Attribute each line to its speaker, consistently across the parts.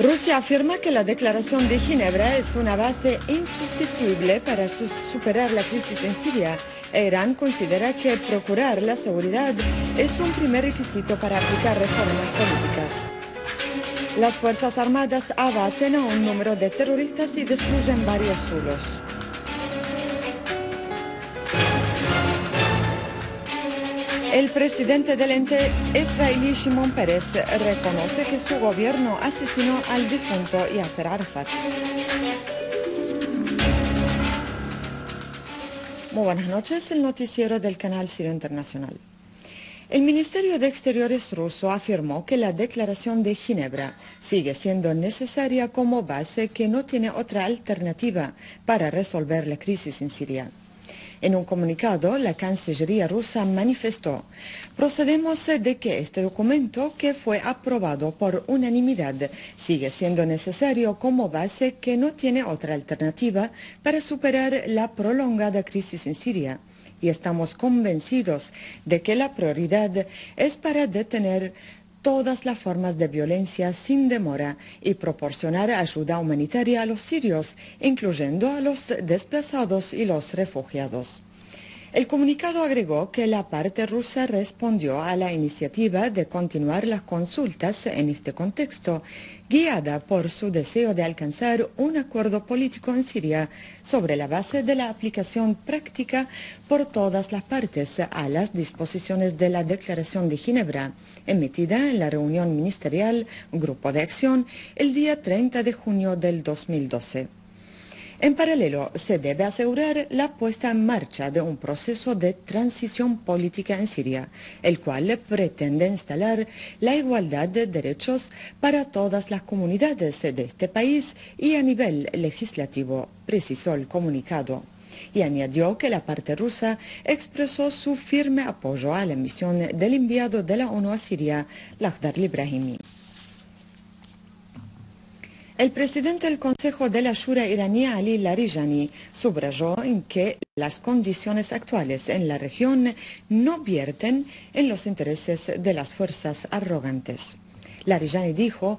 Speaker 1: Rusia afirma que la Declaración de Ginebra es una base insustituible para superar la crisis en Siria. Irán considera que procurar la seguridad es un primer requisito para aplicar reformas políticas. Las Fuerzas Armadas abaten a un número de terroristas y destruyen varios zulos. El presidente del ente israelí Shimon Peres reconoce que su gobierno asesinó al difunto Yasser Arafat. Muy buenas noches, el noticiero del canal Sirio Internacional. El Ministerio de Exteriores ruso afirmó que la Declaración de Ginebra sigue siendo necesaria como base que no tiene otra alternativa para resolver la crisis en Siria. En un comunicado, la Cancillería rusa manifestó: procedemos de que este documento, que fue aprobado por unanimidad, sigue siendo necesario como base que no tiene otra alternativa para superar la prolongada crisis en Siria. Y estamos convencidos de que la prioridad es para detener todas las formas de violencia sin demora y proporcionar ayuda humanitaria a los sirios, incluyendo a los desplazados y los refugiados. El comunicado agregó que la parte rusa respondió a la iniciativa de continuar las consultas en este contexto, guiada por su deseo de alcanzar un acuerdo político en Siria sobre la base de la aplicación práctica por todas las partes a las disposiciones de la Declaración de Ginebra, emitida en la reunión ministerial Grupo de Acción el día 30 de junio del 2012. En paralelo, se debe asegurar la puesta en marcha de un proceso de transición política en Siria, el cual pretende instalar la igualdad de derechos para todas las comunidades de este país y a nivel legislativo, precisó el comunicado. Y añadió que la parte rusa expresó su firme apoyo a la misión del enviado de la ONU a Siria, Lakhdar Ibrahimi. El presidente del Consejo de la Shura iraní, Ali Larijani, subrayó en que las condiciones actuales en la región no vierten en los intereses de las fuerzas arrogantes. Larijani dijo: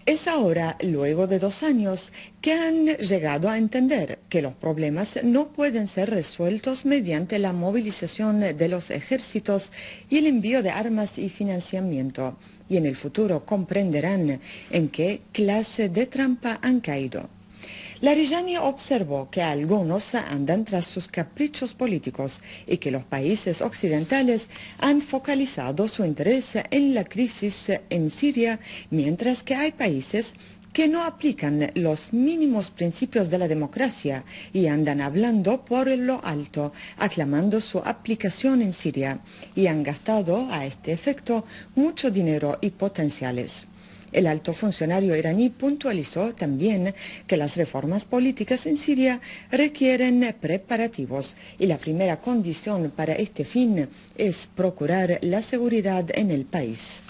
Speaker 1: es ahora, luego de 2 años, que han llegado a entender que los problemas no pueden ser resueltos mediante la movilización de los ejércitos y el envío de armas y financiamiento, y en el futuro comprenderán en qué clase de trampa han caído. Larijani observó que algunos andan tras sus caprichos políticos y que los países occidentales han focalizado su interés en la crisis en Siria, mientras que hay países que no aplican los mínimos principios de la democracia y andan hablando por lo alto, aclamando su aplicación en Siria, y han gastado a este efecto mucho dinero y potenciales. El alto funcionario iraní puntualizó también que las reformas políticas en Siria requieren preparativos y la primera condición para este fin es procurar la seguridad en el país.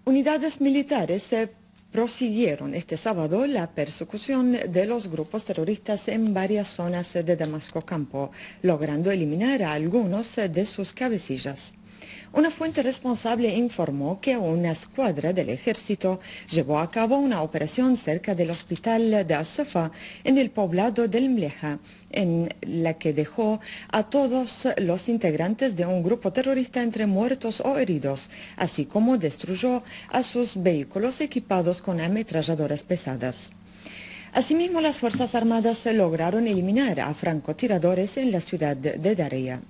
Speaker 1: Unidades militares prosiguieron este sábado la persecución de los grupos terroristas en varias zonas de Damasco Campo, logrando eliminar a algunos de sus cabecillas. Una fuente responsable informó que una escuadra del ejército llevó a cabo una operación cerca del hospital de As-Safa en el poblado del Mleja, en la que dejó a todos los integrantes de un grupo terrorista entre muertos o heridos, así como destruyó a sus vehículos equipados con ametralladoras pesadas. Asimismo, las Fuerzas Armadas lograron eliminar a francotiradores en la ciudad de Daria.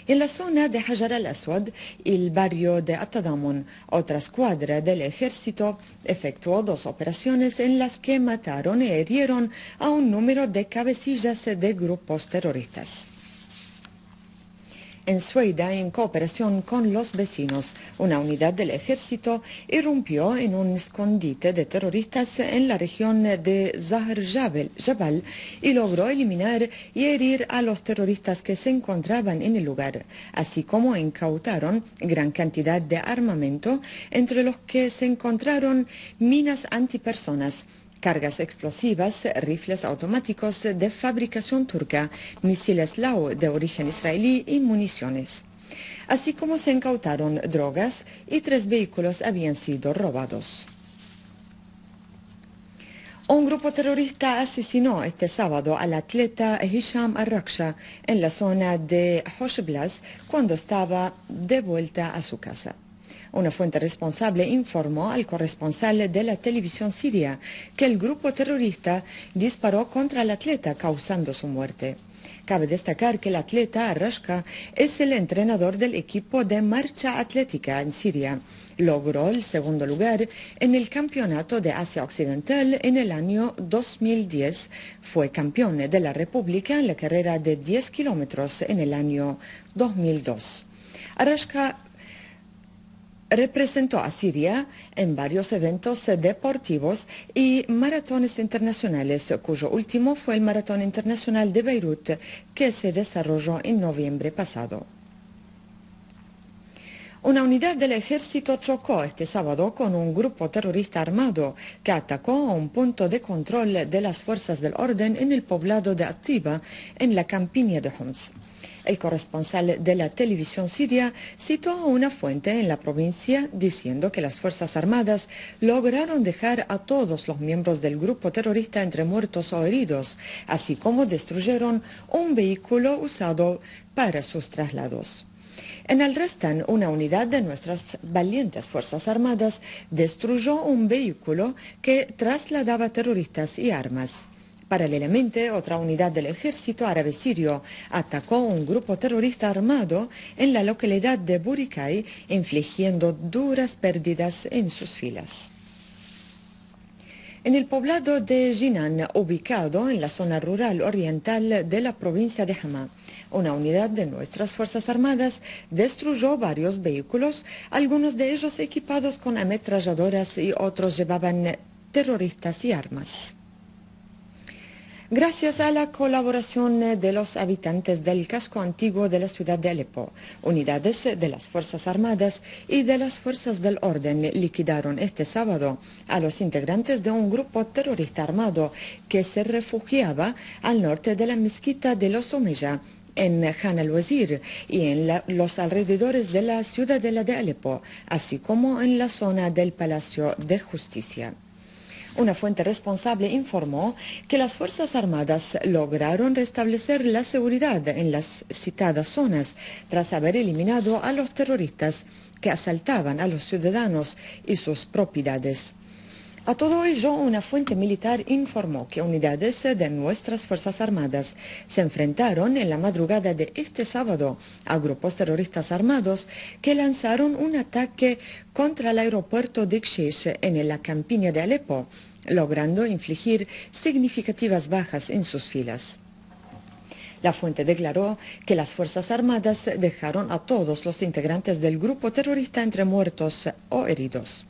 Speaker 1: En la zona de Hajar al-Aswad y el barrio de Atadamun, otra escuadra del ejército efectuó 2 operaciones en las que mataron y hirieron a un número de cabecillas de grupos terroristas. En Sueida, en cooperación con los vecinos, una unidad del ejército irrumpió en un escondite de terroristas en la región de Zahr Jabal y logró eliminar y herir a los terroristas que se encontraban en el lugar, así como incautaron gran cantidad de armamento, entre los que se encontraron minas antipersonas, cargas explosivas, rifles automáticos de fabricación turca, misiles Lau de origen israelí y municiones. Así como se incautaron drogas y 3 vehículos habían sido robados. Un grupo terrorista asesinó este sábado al atleta Hisham al-Raksha en la zona de Hoshblas cuando estaba de vuelta a su casa. Una fuente responsable informó al corresponsal de la televisión siria que el grupo terrorista disparó contra el atleta causando su muerte. Cabe destacar que el atleta Al-Rashka es el entrenador del equipo de marcha atlética en Siria. Logró el segundo lugar en el Campeonato de Asia Occidental en el año 2010. Fue campeón de la República en la carrera de 10 kilómetros en el año 2002. Al-Rashka representó a Siria en varios eventos deportivos y maratones internacionales, cuyo último fue el Maratón Internacional de Beirut, que se desarrolló en noviembre pasado. Una unidad del ejército chocó este sábado con un grupo terrorista armado que atacó a un punto de control de las fuerzas del orden en el poblado de Atiba, en la campiña de Homs. El corresponsal de la televisión siria citó a una fuente en la provincia diciendo que las Fuerzas Armadas lograron dejar a todos los miembros del grupo terrorista entre muertos o heridos, así como destruyeron un vehículo usado para sus traslados. En Al-Rastan, una unidad de nuestras valientes Fuerzas Armadas destruyó un vehículo que trasladaba terroristas y armas. Paralelamente, otra unidad del ejército árabe sirio atacó un grupo terrorista armado en la localidad de Burikay, infligiendo duras pérdidas en sus filas. En el poblado de Jinan, ubicado en la zona rural oriental de la provincia de Hama, una unidad de nuestras Fuerzas Armadas destruyó varios vehículos, algunos de ellos equipados con ametralladoras y otros llevaban terroristas y armas. Gracias a la colaboración de los habitantes del casco antiguo de la ciudad de Alepo, unidades de las Fuerzas Armadas y de las Fuerzas del Orden liquidaron este sábado a los integrantes de un grupo terrorista armado que se refugiaba al norte de la mezquita de los Omeya, en Han al-Wazir y en los alrededores de la ciudadela de Alepo, así como en la zona del Palacio de Justicia. Una fuente responsable informó que las Fuerzas Armadas lograron restablecer la seguridad en las citadas zonas tras haber eliminado a los terroristas que asaltaban a los ciudadanos y sus propiedades. A todo ello, una fuente militar informó que unidades de nuestras Fuerzas Armadas se enfrentaron en la madrugada de este sábado a grupos terroristas armados que lanzaron un ataque contra el aeropuerto de Kshish en la campiña de Alepo, logrando infligir significativas bajas en sus filas. La fuente declaró que las Fuerzas Armadas dejaron a todos los integrantes del grupo terrorista entre muertos o heridos.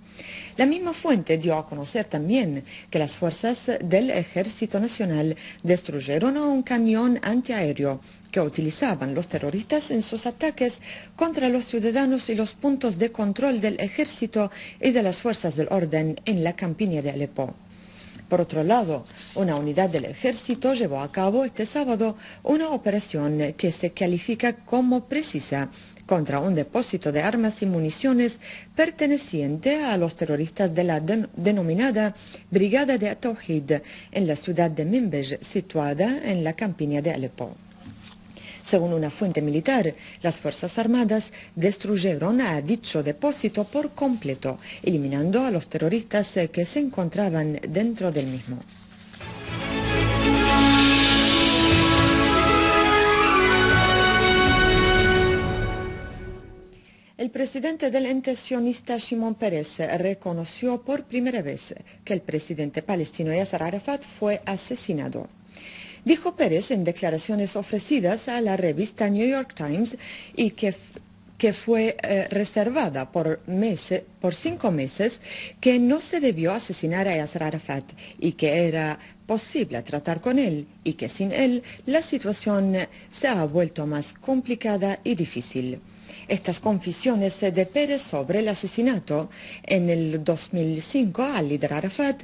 Speaker 1: La misma fuente dio a conocer también que las fuerzas del Ejército Nacional destruyeron a un camión antiaéreo que utilizaban los terroristas en sus ataques contra los ciudadanos y los puntos de control del ejército y de las fuerzas del orden en la campiña de Alepo. Por otro lado, una unidad del ejército llevó a cabo este sábado una operación que se califica como precisa contra un depósito de armas y municiones perteneciente a los terroristas de la denominada Brigada de At-Tawhid en la ciudad de Minbij, situada en la campiña de Alepo. Según una fuente militar, las Fuerzas Armadas destruyeron a dicho depósito por completo, eliminando a los terroristas que se encontraban dentro del mismo. El presidente del ente sionista Shimon Peres reconoció por primera vez que el presidente palestino Yasser Arafat fue asesinado. Dijo Peres en declaraciones ofrecidas a la revista New York Times y que fue reservada por 5 meses, que no se debió asesinar a Yasser Arafat y que era posible tratar con él y que sin él la situación se ha vuelto más complicada y difícil. Estas confesiones de Peres sobre el asesinato en el 2005 al líder Arafat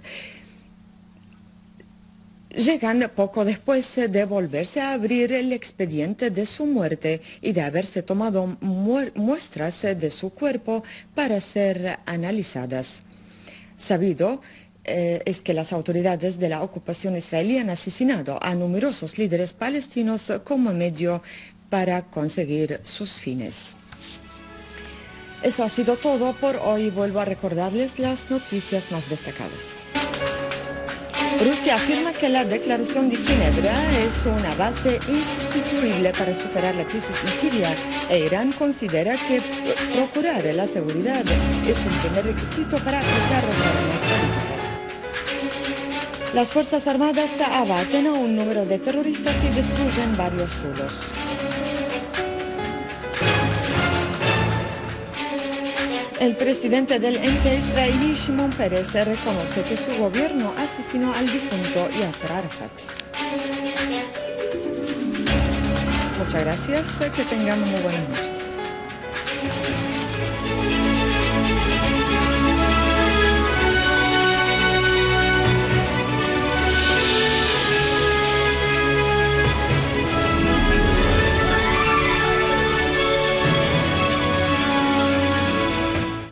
Speaker 1: llegan poco después de volverse a abrir el expediente de su muerte y de haberse tomado muestras de su cuerpo para ser analizadas. Sabido es que las autoridades de la ocupación israelí han asesinado a numerosos líderes palestinos como medio para conseguir sus fines. Eso ha sido todo por hoy. Vuelvo a recordarles las noticias más destacadas. Rusia afirma que la Declaración de Ginebra es una base insustituible para superar la crisis en Siria e Irán considera que procurar la seguridad es un primer requisito para aplicar reformas políticas. Las Fuerzas Armadas abaten a un número de terroristas y destruyen varios zulos. El presidente del ente israelí, Shimon Peres, reconoce que su gobierno asesinó al difunto Yasser Arafat. Muchas gracias, que tengan muy buenas noches.